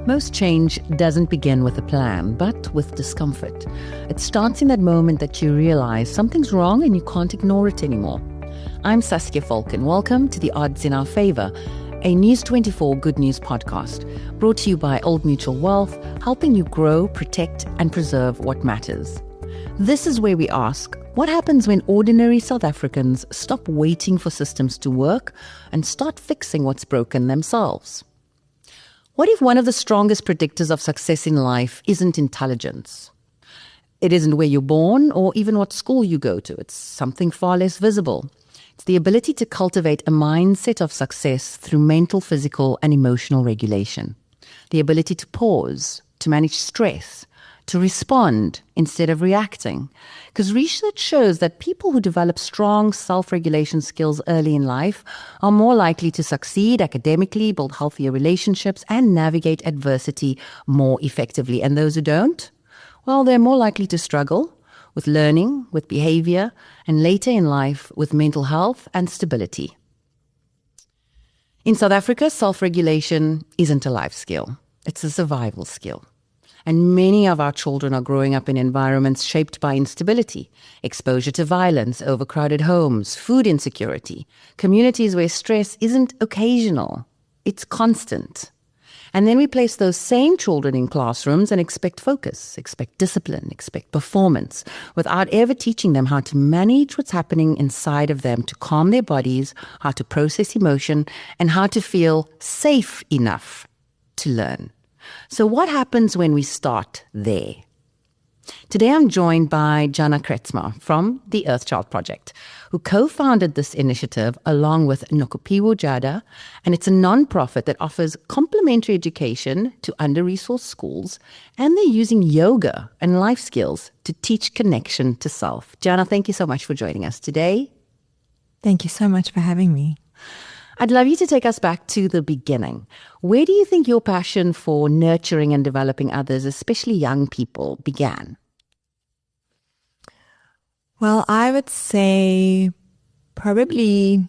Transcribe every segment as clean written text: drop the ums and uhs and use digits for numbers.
Most change doesn't begin with a plan, but with discomfort. It starts in that moment that you realize something's wrong and you can't ignore it anymore. I'm Saskia Falcon. Welcome to the Odds in Our Favour, a News 24 Good News podcast, brought to you by Old Mutual Wealth, helping you grow, protect and preserve what matters. This is where we ask, what happens when ordinary South Africans stop waiting for systems to work and start fixing what's broken themselves? What if one of the strongest predictors of success in life isn't intelligence? It isn't where you're born or even what school you go to. It's something far less visible. It's the ability to cultivate a mindset of success through mental, physical, and emotional regulation. The ability to pause, to manage stress, to respond instead of reacting. Because research shows that people who develop strong self-regulation skills early in life are more likely to succeed academically, build healthier relationships, and navigate adversity more effectively. And those who don't, well, they're more likely to struggle with learning, with behavior, and later in life with mental health and stability. In South Africa, self-regulation isn't a life skill. It's a survival skill. And many of our children are growing up in environments shaped by instability, exposure to violence, overcrowded homes, food insecurity, communities where stress isn't occasional, it's constant. And then we place those same children in classrooms and expect focus, expect discipline, expect performance, without ever teaching them how to manage what's happening inside of them, to calm their bodies, how to process emotion, and how to feel safe enough to learn. So what happens when we start there? Today I'm joined by Jana Kretsma from the Earthchild Project, who co-founded this initiative along with Nokupiwo Jada, and it's a non-profit that offers complementary education to under-resourced schools, and they're using yoga and life skills to teach connection to self. Jana, thank you so much for joining us today. Thank you so much for having me. I'd love you to take us back to the beginning. Where do you think your passion for nurturing and developing others, especially young people, began? Well, I would say probably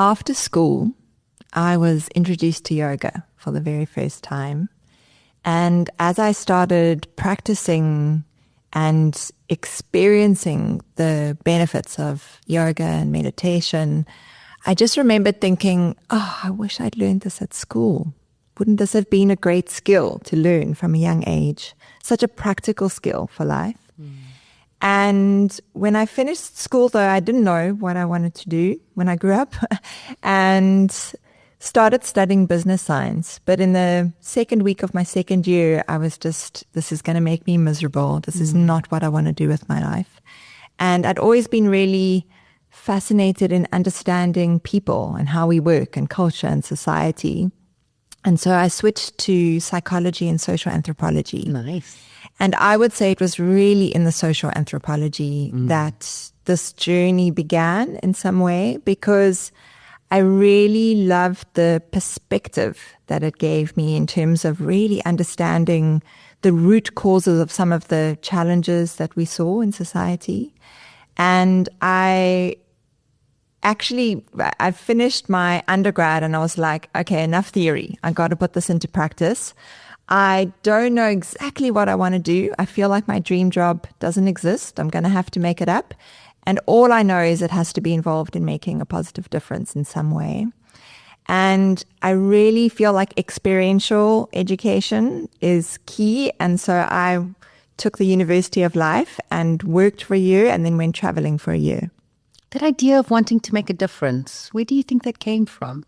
after school, I was introduced to yoga for the very first time. And as I started practicing and experiencing the benefits of yoga and meditation, I just remembered thinking, I wish I'd learned this at school. Wouldn't this have been a great skill to learn from a young age? Such a practical skill for life. And when I finished school, though, I didn't know what I wanted to do when I grew up and started studying business science. But in the second week of my second year, I was just, this is going to make me miserable. This is not what I want to do with my life. And I'd always been really fascinated in understanding people and how we work and culture and society. And so I switched to psychology and social anthropology. Nice. And I would say it was really in the social anthropology that this journey began in some way, because I really loved the perspective that it gave me in terms of really understanding the root causes of some of the challenges that we saw in society. And I finished my undergrad and I was like, okay, enough theory. I got to put this into practice. I don't know exactly what I want to do. I feel like my dream job doesn't exist. I'm going to have to make it up. And all I know is it has to be involved in making a positive difference in some way. And I really feel like experiential education is key. And so I took the University of Life and worked for a year and then went traveling for a year. That idea of wanting to make a difference, where do you think that came from?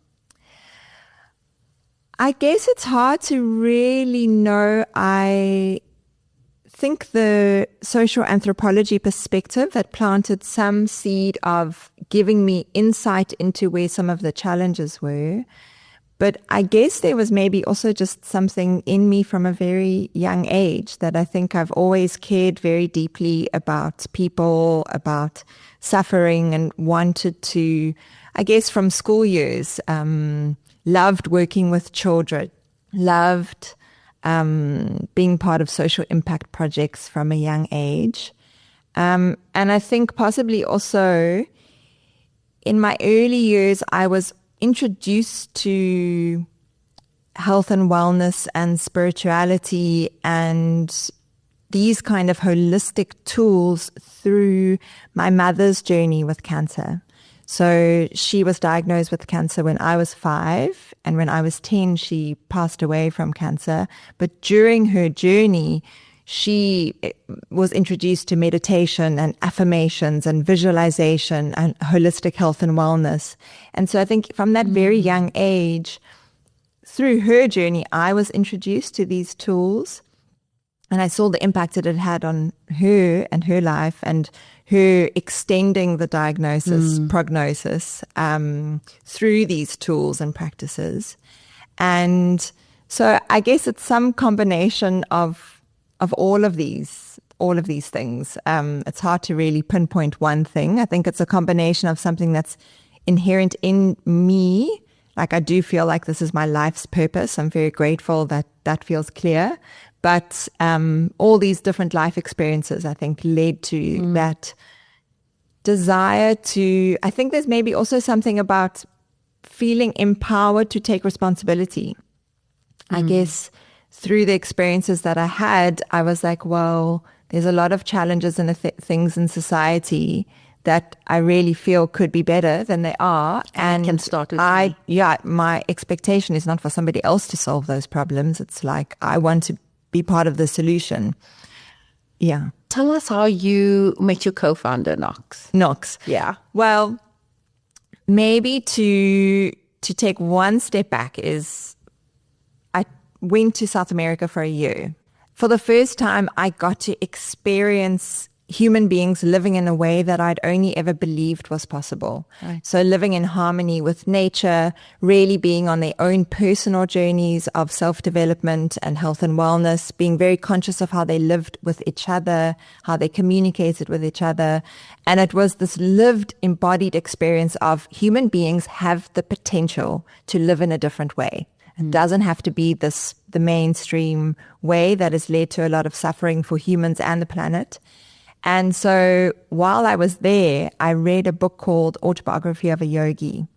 I guess it's hard to really know. I think the social anthropology perspective had planted some seed of giving me insight into where some of the challenges were. But I guess there was maybe also just something in me from a very young age that I think I've always cared very deeply about people, about suffering, and wanted to, I guess from school years, loved working with children, loved being part of social impact projects from a young age. And I think possibly also in my early years, I was introduced to health and wellness and spirituality and these kind of holistic tools through my mother's journey with cancer. So she was diagnosed with cancer when I was 5, and when I was 10, she passed away from cancer. But during her journey, she was introduced to meditation and affirmations and visualization and holistic health and wellness. And so I think from that very young age, through her journey, I was introduced to these tools. And I saw the impact that it had on her and her life and her extending the prognosis through these tools and practices. And so I guess it's some combination of all of these things. It's hard to really pinpoint one thing. I think it's a combination of something that's inherent in me. Like I do feel like this is my life's purpose. I'm very grateful that that feels clear. But all these different life experiences, I think, led to that desire to, I think there's maybe also something about feeling empowered to take responsibility. I guess through the experiences that I had, I was like, well, there's a lot of challenges and things in society that I really feel could be better than they are. And can start with me. My expectation is not for somebody else to solve those problems. It's like, I want to be part of the solution. Yeah. Tell us how you met your co-founder, Knox. Yeah. Well, maybe to take one step back is I went to South America for a year. For the first time, I got to experience human beings living in a way that I'd only ever believed was possible. Right. So living in harmony with nature, really being on their own personal journeys of self-development and health and wellness, being very conscious of how they lived with each other, how they communicated with each other. And it was this lived, embodied experience of human beings have the potential to live in a different way. It doesn't have to be the mainstream way that has led to a lot of suffering for humans and the planet. And so while I was there, I read a book called Autobiography of a Yogi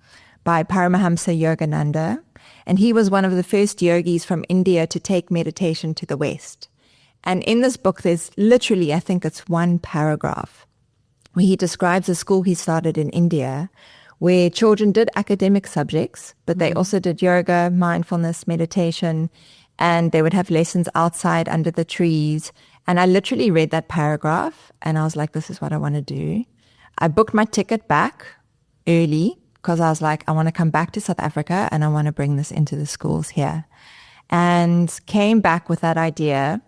by Paramahamsa Yogananda. And he was one of the first yogis from India to take meditation to the West. And in this book, there's literally, I think it's one paragraph where he describes a school he started in India where children did academic subjects, but they also did yoga, mindfulness, meditation, and they would have lessons outside under the trees. And I literally read that paragraph and I was like, this is what I want to do. I booked my ticket back early because I was like, I want to come back to South Africa and I want to bring this into the schools here. And came back with that idea,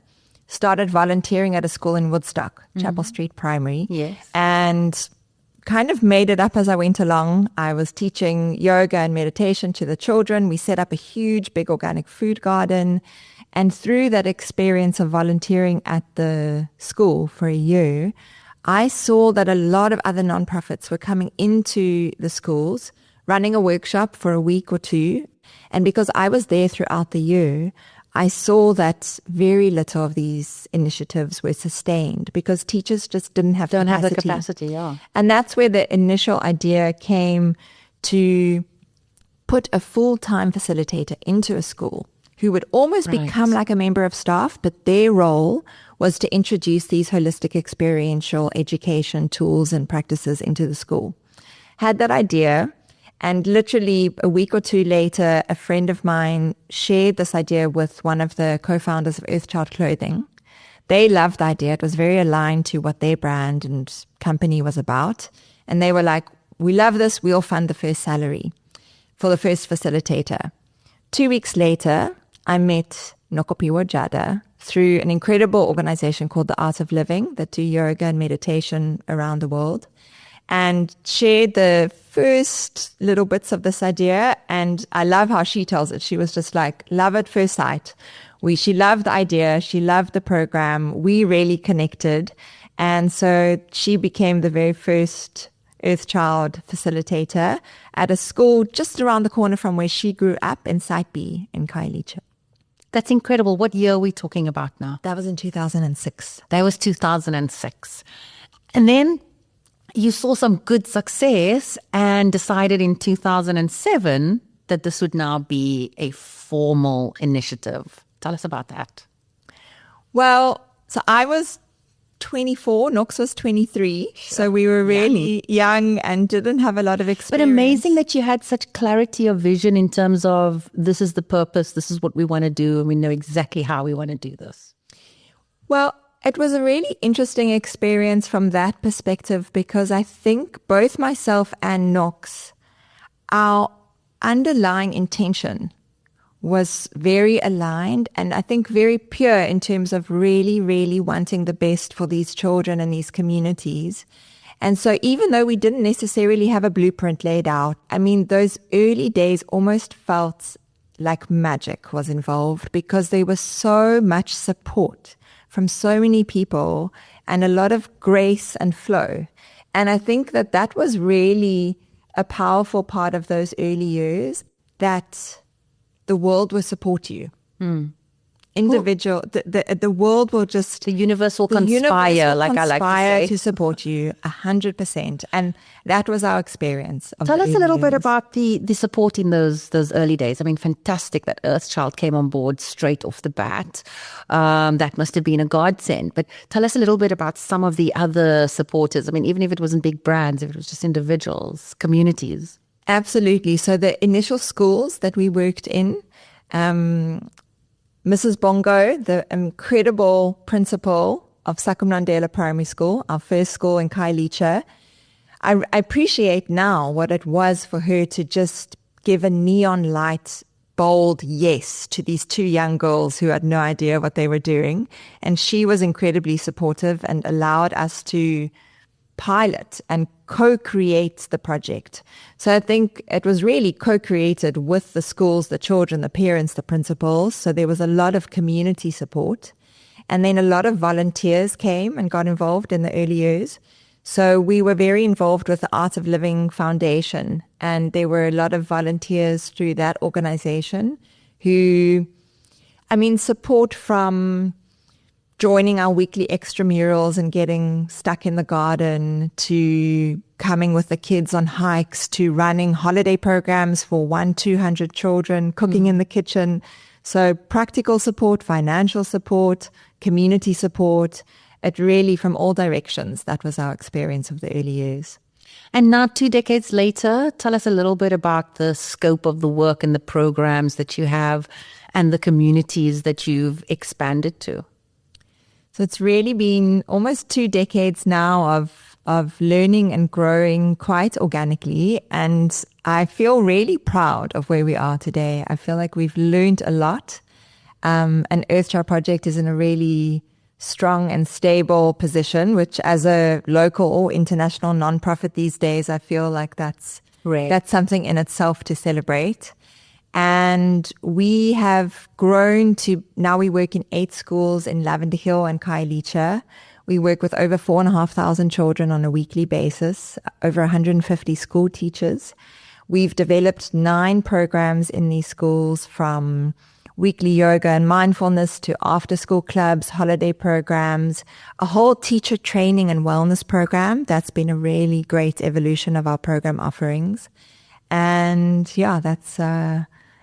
started volunteering at a school in Woodstock, Chapel Street Primary. Yes. And kind of made it up as I went along. I was teaching yoga and meditation to the children. We set up a huge, big organic food garden. And through that experience of volunteering at the school for a year, I saw that a lot of other nonprofits were coming into the schools, running a workshop for a week or two. And because I was there throughout the year, I saw that very little of these initiatives were sustained because teachers just didn't have the capacity, yeah. And that's where the initial idea came to put a full-time facilitator into a school who would almost become like a member of staff, but their role was to introduce these holistic experiential education tools and practices into the school. Had that idea. And literally a week or two later, a friend of mine shared this idea with one of the co-founders of Earthchild Clothing. They loved the idea. It was very aligned to what their brand and company was about. And they were like, we love this. We'll fund the first salary for the first facilitator. 2 weeks later, I met Nokopiwa Jada through an incredible organization called The Art of Living that do yoga and meditation around the world, and shared the first little bits of this idea. And I love how she tells it. She was just like, love at first sight. She loved the idea. She loved the program. We really connected. And so she became the very first Earthchild facilitator at a school just around the corner from where she grew up in Site B in Khayelitsha. That's incredible. What year are we talking about now? That was in 2006. That was 2006. And then you saw some good success and decided in 2007 that this would now be a formal initiative? Tell us about that. Well, so I was 24, Knox was 23. Sure. So we were really young and didn't have a lot of experience. But amazing that you had such clarity of vision in terms of this is the purpose, this is what we want to do, and we know exactly how we want to do this. Well, it was a really interesting experience from that perspective because I think both myself and Knox, our underlying intention was very aligned and I think very pure in terms of really, really wanting the best for these children and these communities. And so even though we didn't necessarily have a blueprint laid out, I mean, those early days almost felt like magic was involved because there was so much support from so many people and a lot of grace and flow. And I think that that was really a powerful part of those early years, that the world will support you. Individual, the world will just... The universe will conspire, like I like to say. To support you 100%. And that was our experience. Tell us a little bit about the support in those early days. I mean, fantastic that Earthchild came on board straight off the bat. That must have been a godsend. But tell us a little bit about some of the other supporters. I mean, even if it wasn't big brands, if it was just individuals, communities. Absolutely. So the initial schools that we worked in, Mrs. Bongo, the incredible principal of Sakumnandela Primary School, our first school in Khayelitsha, I appreciate now what it was for her to just give a neon light, bold yes to these two young girls who had no idea what they were doing. And she was incredibly supportive and allowed us to pilot and co-create the project. So I think it was really co-created with the schools, the children, the parents, the principals. So there was a lot of community support. And then a lot of volunteers came and got involved in the early years. So we were very involved with the Art of Living Foundation. And there were a lot of volunteers through that organization who, I mean, support from joining our weekly extramurals and getting stuck in the garden, to coming with the kids on hikes, to running holiday programs for 100-200 children, cooking in the kitchen. So practical support, financial support, community support. It really, from all directions, that was our experience of the early years. And now 2 decades later, tell us a little bit about the scope of the work and the programs that you have and the communities that you've expanded to. So it's really been almost 2 decades now of learning and growing quite organically. And I feel really proud of where we are today. I feel like we've learned a lot. And Earthchild Project is in a really strong and stable position, which as a local or international nonprofit these days, I feel like that's something in itself to celebrate. And we have grown to, now we work in 8 schools in Lavender Hill and Khayelitsha. We work with over 4,500 children on a weekly basis, over 150 school teachers. We've developed 9 programs in these schools, from weekly yoga and mindfulness to after-school clubs, holiday programs, a whole teacher training and wellness program. That's been a really great evolution of our program offerings. And yeah, that's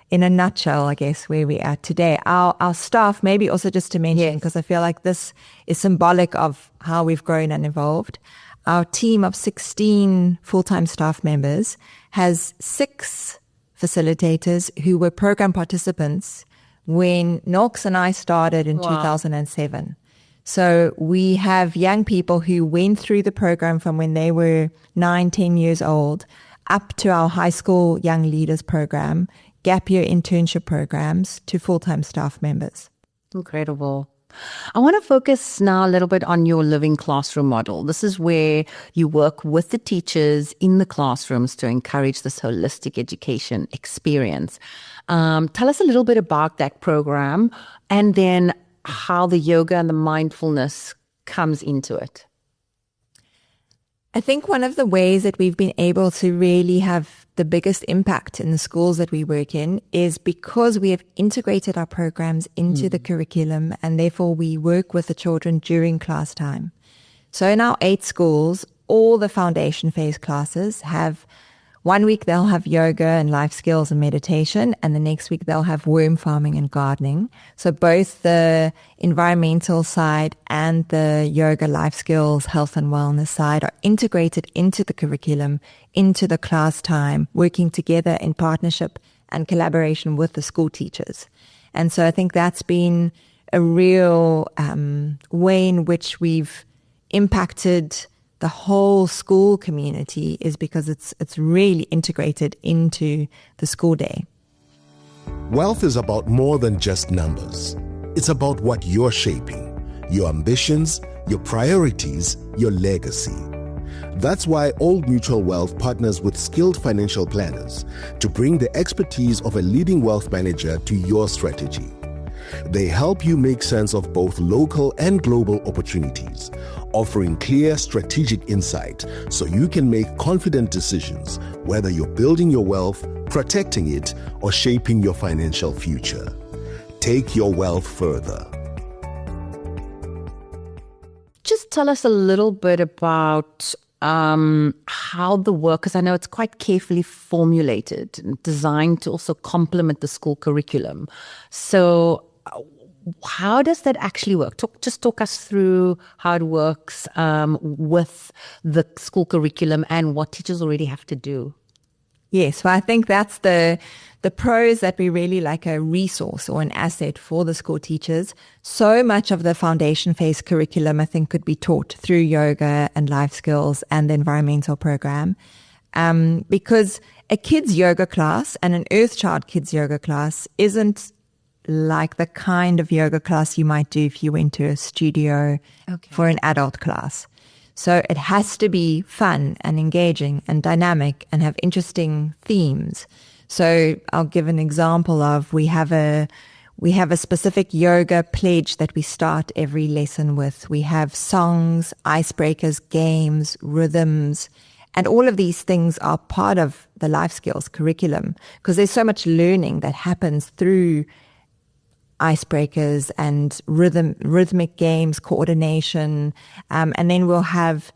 in a nutshell, I guess, where we're at today. Our staff, maybe also just to mention, because I feel like this is symbolic of how we've grown and evolved. Our team of 16 full-time staff members has 6 facilitators who were program participants when Knox and I started in 2007. So we have young people who went through the program from when they were 9, 10 years old up to our high school young leaders program, gap year internship programs, to full-time staff members. Incredible. I want to focus now a little bit on your living classroom model. This is where you work with the teachers in the classrooms to encourage this holistic education experience. Tell us a little bit about that program and then how the yoga and the mindfulness comes into it. I think one of the ways that we've been able to really have the biggest impact in the schools that we work in is because we have integrated our programs into the curriculum, and therefore we work with the children during class time. So in our 8 schools, all the foundation phase classes have 1 week they'll have yoga and life skills and meditation, and the next week they'll have worm farming and gardening. So both the environmental side and the yoga, life skills, health and wellness side are integrated into the curriculum, into the class time, working together in partnership and collaboration with the school teachers. And so I think that's been a real way in which we've impacted the whole school community, is because it's really integrated into the school day. Wealth is about more than just numbers. It's about what you're shaping, your ambitions, your priorities, your legacy. That's why Old Mutual Wealth partners with skilled financial planners to bring the expertise of a leading wealth manager to your strategy. They help you make sense of both local and global opportunities, offering clear strategic insight so you can make confident decisions, whether you're building your wealth, protecting it, or shaping your financial future. Take your wealth further. Just tell us a little bit about how the work, because I know it's quite carefully formulated and designed to also complement the school curriculum. So how does that actually work? Talk us through how it works with the school curriculum and what teachers already have to do. Yes, well, I think that's the pros, that we really like a resource or an asset for the school teachers. So much of the foundation phase curriculum, I think, could be taught through yoga and life skills and the environmental program. Because a kids yoga class and an Earthchild kids yoga class isn't like the kind of yoga class you might do if you went to a studio for an adult class. So it has to be fun and engaging and dynamic and have interesting themes. So I'll give an example of, we have a specific yoga pledge that we start every lesson with. We have songs, icebreakers, games, rhythms, and all of these things are part of the life skills curriculum, because there's so much learning that happens through icebreakers and rhythmic games, coordination, and then we'll have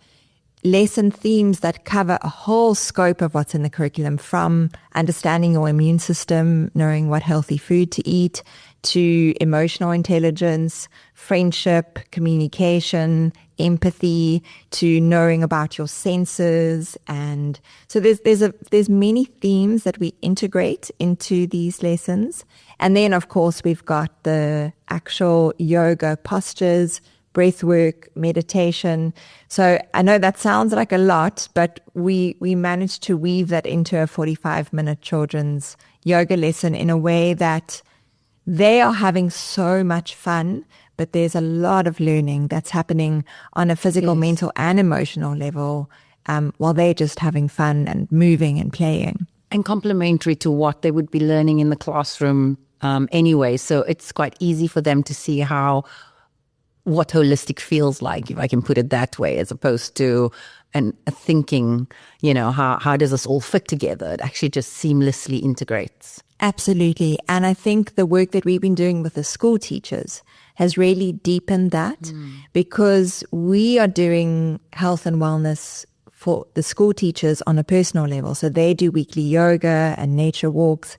lesson themes that cover a whole scope of what's in the curriculum, from understanding your immune system, knowing what healthy food to eat, to emotional intelligence, friendship, communication, empathy, to knowing about your senses. And so there's many themes that we integrate into these lessons. And then, of course, we've got the actual yoga postures, breath work, meditation. So I know that sounds like a lot, but we managed to weave that into a 45-minute children's yoga lesson in a way that they are having so much fun, but there's a lot of learning that's happening on a physical, mental, and emotional level, while they're just having fun and moving and playing. And complementary to what they would be learning in the classroom anyway. So it's quite easy for them to see what holistic feels like, if I can put it that way, as opposed to a thinking, how does this all fit together? It actually just seamlessly integrates. Absolutely. And I think the work that we've been doing with the school teachers has really deepened that, because we are doing health and wellness for the school teachers on a personal level. So they do weekly yoga and nature walks.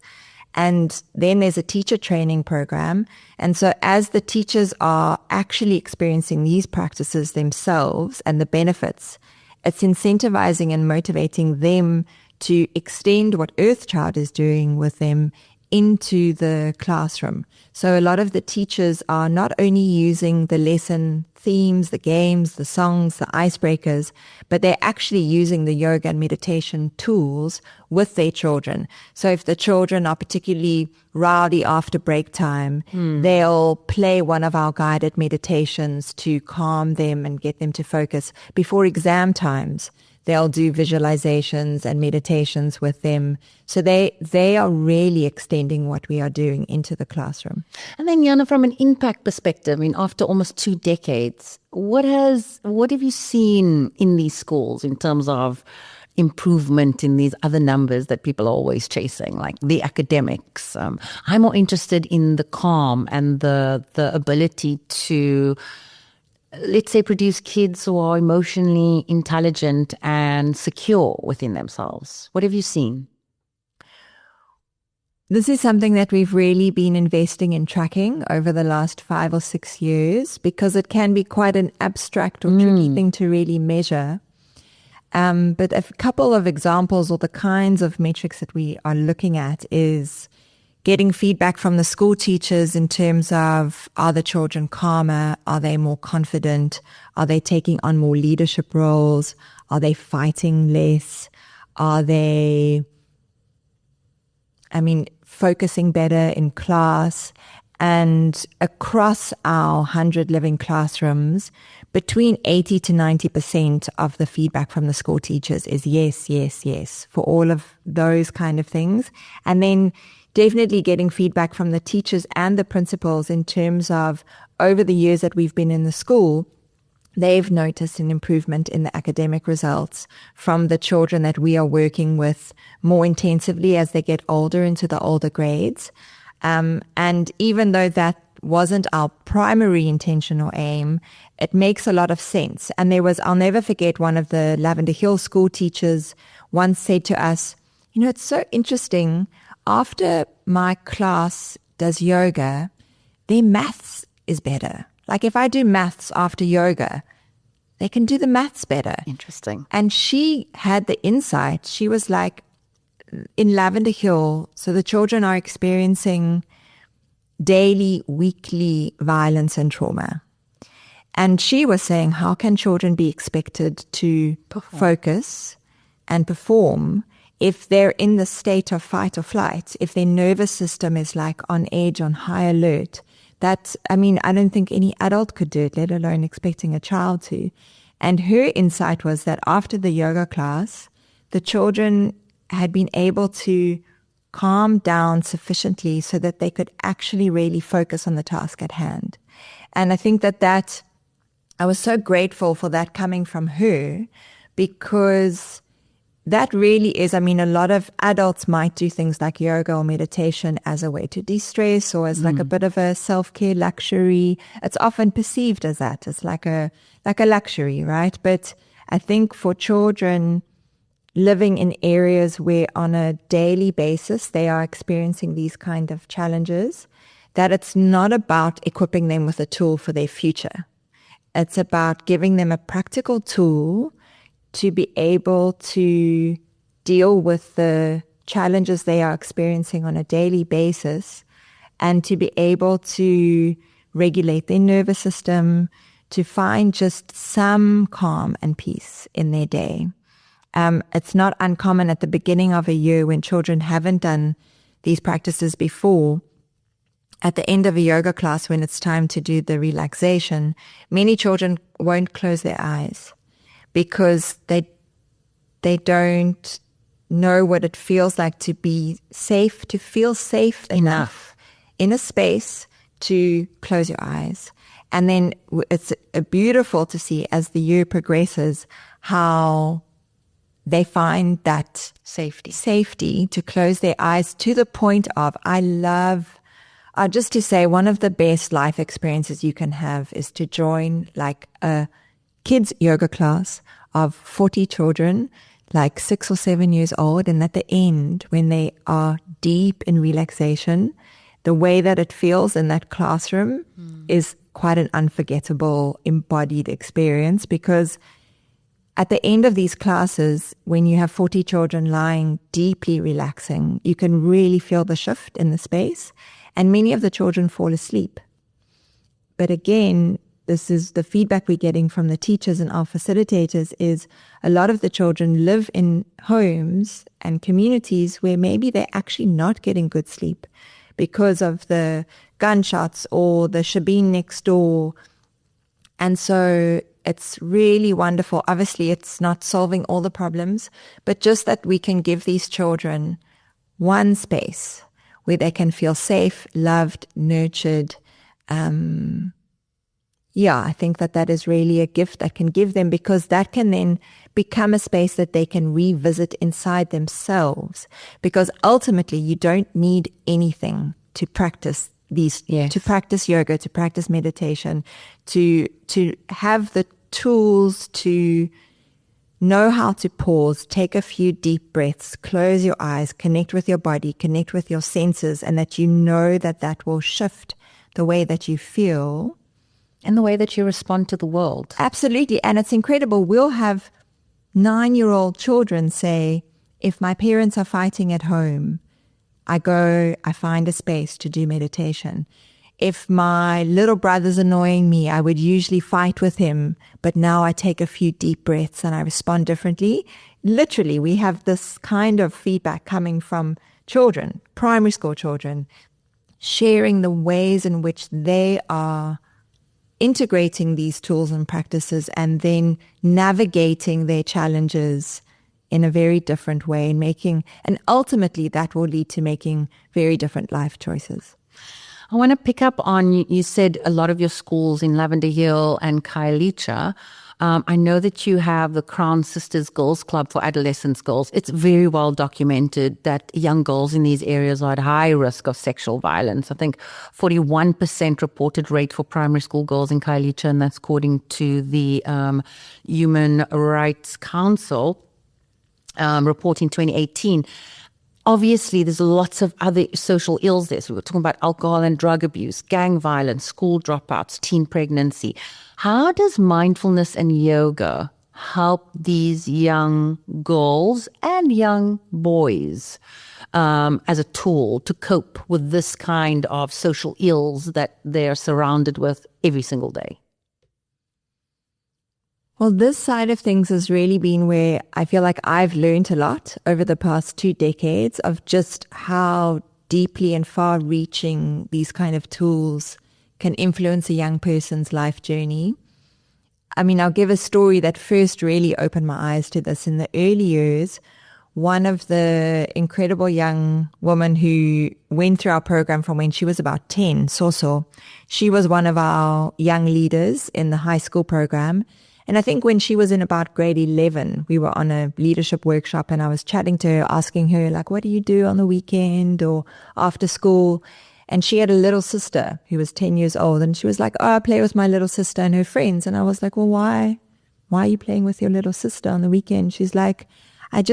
And then there's a teacher training program. And so as the teachers are actually experiencing these practices themselves and the benefits, it's incentivizing and motivating them to extend what Earthchild is doing with them into the classroom. So a lot of the teachers are not only using the lesson themes, the games, the songs, the icebreakers, but they're actually using the yoga and meditation tools with their children. So if the children are particularly rowdy after break time, they'll play one of our guided meditations to calm them and get them to focus. Before exam times, they'll do visualizations and meditations with them. So they are really extending what we are doing into the classroom. And then, Jana, from an impact perspective, after almost 2 decades, what have you seen in these schools in terms of improvement in these other numbers that people are always chasing, like the academics? I'm more interested in the calm and the ability to let's say, produce kids who are emotionally intelligent and secure within themselves? What have you seen? This is something that we've really been investing in tracking over the last 5 or 6 years, because it can be quite an abstract or tricky thing to really measure. But a couple of examples or the kinds of metrics that we are looking at is getting feedback from the school teachers in terms of, are the children calmer? Are they more confident? Are they taking on more leadership roles? Are they fighting less? Are they, focusing better in class? And across our 100 living classrooms, between 80 to 90% of the feedback from the school teachers is yes, yes, yes, for all of those kind of things. And then definitely getting feedback from the teachers and the principals in terms of, over the years that we've been in the school, they've noticed an improvement in the academic results from the children that we are working with more intensively as they get older, into the older grades. And even though that wasn't our primary intention or aim, it makes a lot of sense. And I'll never forget, one of the Lavender Hill school teachers once said to us, it's so interesting, after my class does yoga, their maths is better. Like if I do maths after yoga, they can do the maths better. Interesting. And she had the insight. She was like, in Lavender Hill, so the children are experiencing daily, weekly violence and trauma. And she was saying, how can children be expected to focus and perform if they're in the state of fight or flight, if their nervous system is like on edge, on high alert? I don't think any adult could do it, let alone expecting a child to. And her insight was that after the yoga class, the children had been able to calm down sufficiently so that they could actually really focus on the task at hand. And I think that I was so grateful for that coming from her, because that really is, a lot of adults might do things like yoga or meditation as a way to de-stress, or as like a bit of a self-care luxury. It's often perceived as that. It's like a luxury, right? But I think for children living in areas where on a daily basis they are experiencing these kind of challenges, that it's not about equipping them with a tool for their future. It's about giving them a practical tool to be able to deal with the challenges they are experiencing on a daily basis, and to be able to regulate their nervous system, to find just some calm and peace in their day. It's not uncommon at the beginning of a year, when children haven't done these practices before, at the end of a yoga class, when it's time to do the relaxation, many children won't close their eyes, because they don't know what it feels like to be safe, to feel safe enough in a space to close your eyes. And then it's beautiful to see, as the year progresses, how they find that safety to close their eyes, to the point of, just to say, one of the best life experiences you can have is to join like a kids yoga class of 40 children, like 6 or 7 years old. And at the end, when they are deep in relaxation, the way that it feels in that classroom is quite an unforgettable embodied experience, because at the end of these classes, when you have 40 children lying deeply relaxing, you can really feel the shift in the space, and many of the children fall asleep. But again, this is the feedback we're getting from the teachers and our facilitators, is a lot of the children live in homes and communities where maybe they're actually not getting good sleep because of the gunshots or the shebeen next door. And so it's really wonderful. Obviously, it's not solving all the problems, but just that we can give these children one space where they can feel safe, loved, nurtured. I think that is really a gift that can give them, because that can then become a space that they can revisit inside themselves. Because ultimately, you don't need anything to practice these, Yes. to practice yoga, to practice meditation, to have the tools to know how to pause, take a few deep breaths, close your eyes, connect with your body, connect with your senses, and that you know that will shift the way that you feel. And the way that you respond to the world. Absolutely. And it's incredible. We'll have 9-year-old children say, if my parents are fighting at home, I find a space to do meditation. If my little brother's annoying me, I would usually fight with him, but now I take a few deep breaths and I respond differently. Literally, we have this kind of feedback coming from children, primary school children, sharing the ways in which they are integrating these tools and practices and then navigating their challenges in a very different way and ultimately that will lead to making very different life choices. I want to pick up on, you said a lot of your schools in Lavender Hill and Khayelitsha. I know that you have the Crown Sisters Girls Club for adolescent girls. It's very well documented that young girls in these areas are at high risk of sexual violence. I think 41% reported rate for primary school girls in Khayelitsha, and that's according to the Human Rights Council report in 2018. Obviously, there's lots of other social ills there. So we were talking about alcohol and drug abuse, gang violence, school dropouts, teen pregnancy. How does mindfulness and yoga help these young girls and young boys as a tool to cope with this kind of social ills that they're surrounded with every single day? Well, this side of things has really been where I feel like I've learned a lot over the past 2 decades of just how deeply and far-reaching these kind of tools can influence a young person's life journey. I mean, I'll give a story that first really opened my eyes to this. In the early years, one of the incredible young women who went through our program from when she was about 10, Soso, she was one of our young leaders in the high school program. And I think when she was in about grade 11, we were on a leadership workshop and I was chatting to her, asking her, like, what do you do on the weekend or after school? And she had a little sister who was 10 years old. And she was like, oh, I play with my little sister and her friends. And I was like, well, why are you playing with your little sister on the weekend? She's like, I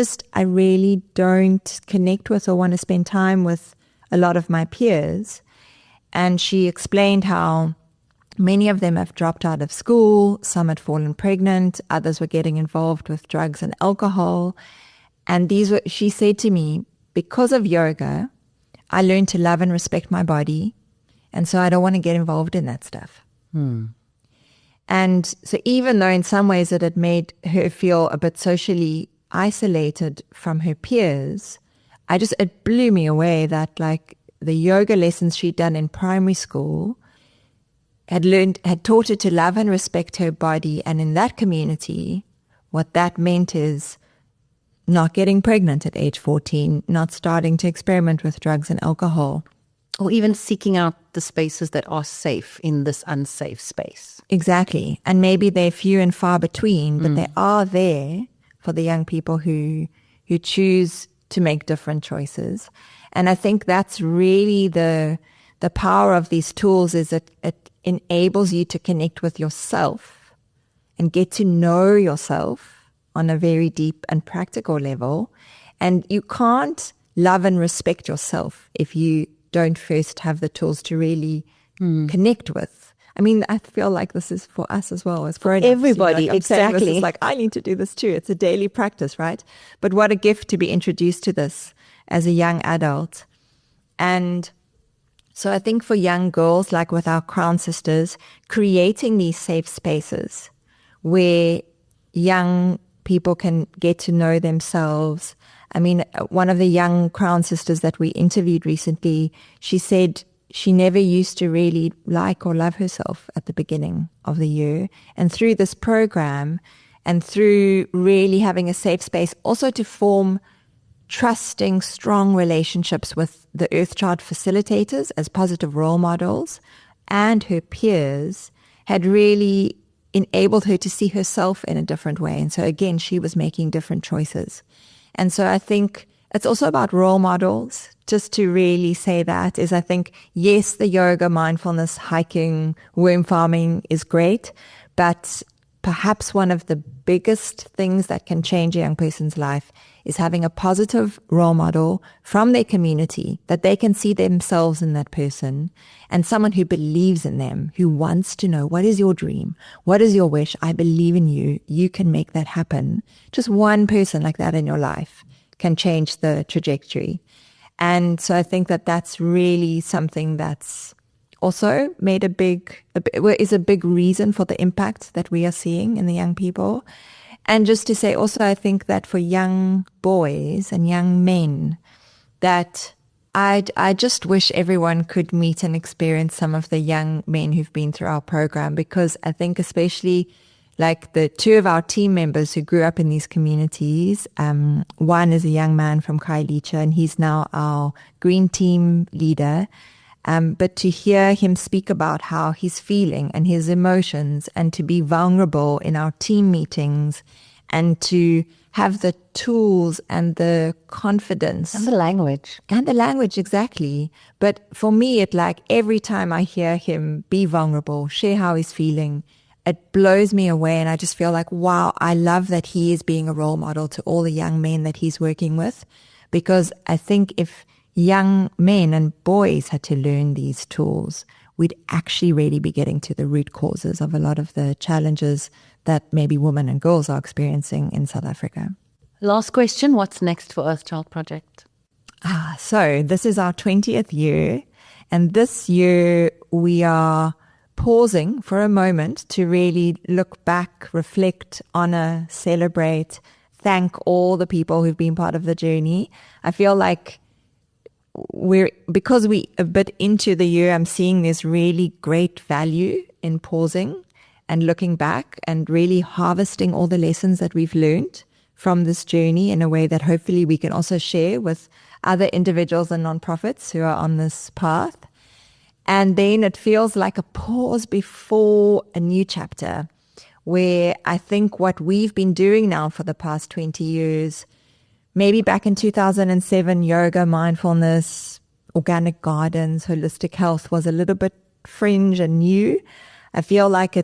really don't connect with or want to spend time with a lot of my peers. And she explained how many of them have dropped out of school, some had fallen pregnant, others were getting involved with drugs and alcohol. And she said to me, because of yoga, I learned to love and respect my body. And so I don't want to get involved in that stuff. And so even though in some ways it had made her feel a bit socially isolated from her peers, it blew me away that like the yoga lessons she'd done in primary school had taught her to love and respect her body. And in that community, what that meant is not getting pregnant at age 14, not starting to experiment with drugs and alcohol. Or even seeking out the spaces that are safe in this unsafe space. Exactly. And maybe they're few and far between, but they are there for the young people who choose to make different choices. And I think that's really the power of these tools is that it enables you to connect with yourself and get to know yourself on a very deep and practical level. And you can't love and respect yourself if you don't first have the tools to really connect with. I mean, I feel like this is for us as well as for everybody. You know, like exactly. This is like, I need to do this too. It's a daily practice, right? But what a gift to be introduced to this as a young adult. And so I think for young girls, like with our Crown Sisters, creating these safe spaces where young people can get to know themselves. I mean, one of the young Crown Sisters that we interviewed recently, she said she never used to really like or love herself at the beginning of the year. And through this program and through really having a safe space, also to form trusting, strong relationships with the Earthchild facilitators as positive role models and her peers had really enabled her to see herself in a different way. And so again, she was making different choices. And so I think it's also about role models. Just to really say that is, I think, yes, the yoga, mindfulness, hiking, worm farming is great, but perhaps one of the biggest things that can change a young person's life is having a positive role model from their community, that they can see themselves in that person, and someone who believes in them, who wants to know, what is your dream? What is your wish? I believe in you. You can make that happen. Just one person like that in your life can change the trajectory. And so I think that that's really something that's also made is a big reason for the impact that we are seeing in the young people. And just to say also, I think that for young boys and young men, that I just wish everyone could meet and experience some of the young men who've been through our program, because I think especially like the two of our team members who grew up in these communities, one is a young man from Khayelitsha, and he's now our green team leader. But to hear him speak about how he's feeling and his emotions, and to be vulnerable in our team meetings, and to have the tools and the confidence. And the language. And the language, exactly. But for me, it like every time I hear him be vulnerable, share how he's feeling, it blows me away. And I just feel like, wow, I love that he is being a role model to all the young men that he's working with. Because I think if young men and boys had to learn these tools, we'd actually really be getting to the root causes of a lot of the challenges that maybe women and girls are experiencing in South Africa. Last question, what's next for Earthchild Project? So this is our 20th year, and this year we are pausing for a moment to really look back, reflect, honor, celebrate, thank all the people who've been part of the journey. I feel like because we a bit into the year, I'm seeing this really great value in pausing and looking back and really harvesting all the lessons that we've learned from this journey in a way that hopefully we can also share with other individuals and nonprofits who are on this path. And then it feels like a pause before a new chapter, where I think what we've been doing now for the past 20 years, maybe back in 2007, yoga, mindfulness, organic gardens, holistic health was a little bit fringe and new. I feel like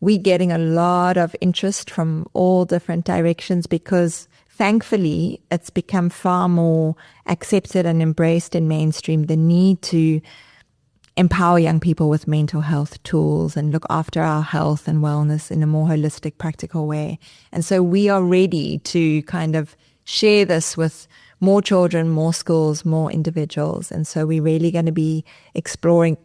we're getting a lot of interest from all different directions, because thankfully it's become far more accepted and embraced in mainstream, the need to empower young people with mental health tools and look after our health and wellness in a more holistic, practical way. And so we are ready to kind of share this with more children, more schools, more individuals. And so we're really going to be exploring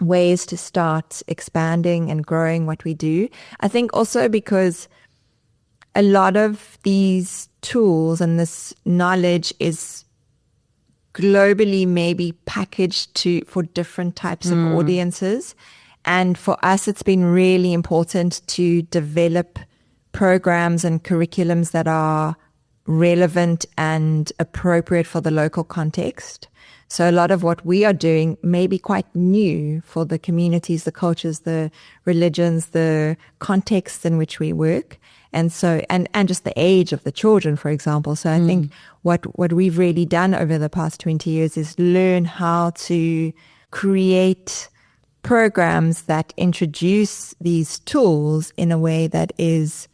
ways to start expanding and growing what we do. I think also because a lot of these tools and this knowledge is globally maybe packaged for different types of audiences. And for us, it's been really important to develop programs and curriculums that are relevant and appropriate for the local context. So a lot of what we are doing may be quite new for the communities, the cultures, the religions, the contexts in which we work. And so, and just the age of the children, for example. So I think what we've really done over the past 20 years is learn how to create programs that introduce these tools in a way that is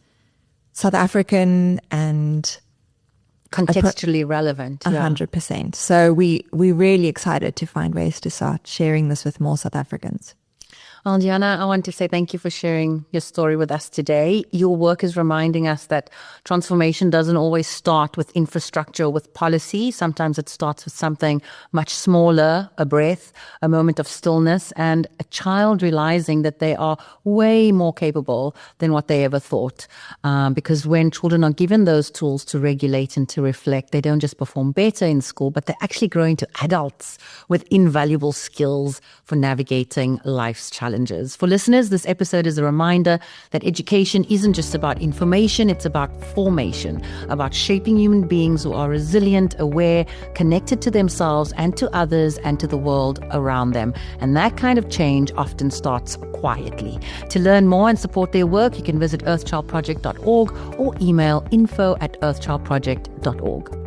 South African and contextually relevant. 100%. So we're really excited to find ways to start sharing this with more South Africans. Well, Diana, I want to say thank you for sharing your story with us today. Your work is reminding us that transformation doesn't always start with infrastructure or with policy. Sometimes it starts with something much smaller, a breath, a moment of stillness, and a child realizing that they are way more capable than what they ever thought. Because when children are given those tools to regulate and to reflect, they don't just perform better in school, but they actually grow into adults with invaluable skills for navigating life's challenges. For listeners, this episode is a reminder that education isn't just about information, it's about formation, about shaping human beings who are resilient, aware, connected to themselves and to others and to the world around them. And that kind of change often starts quietly. To learn more and support their work, you can visit earthchildproject.org or email info@earthchildproject.org.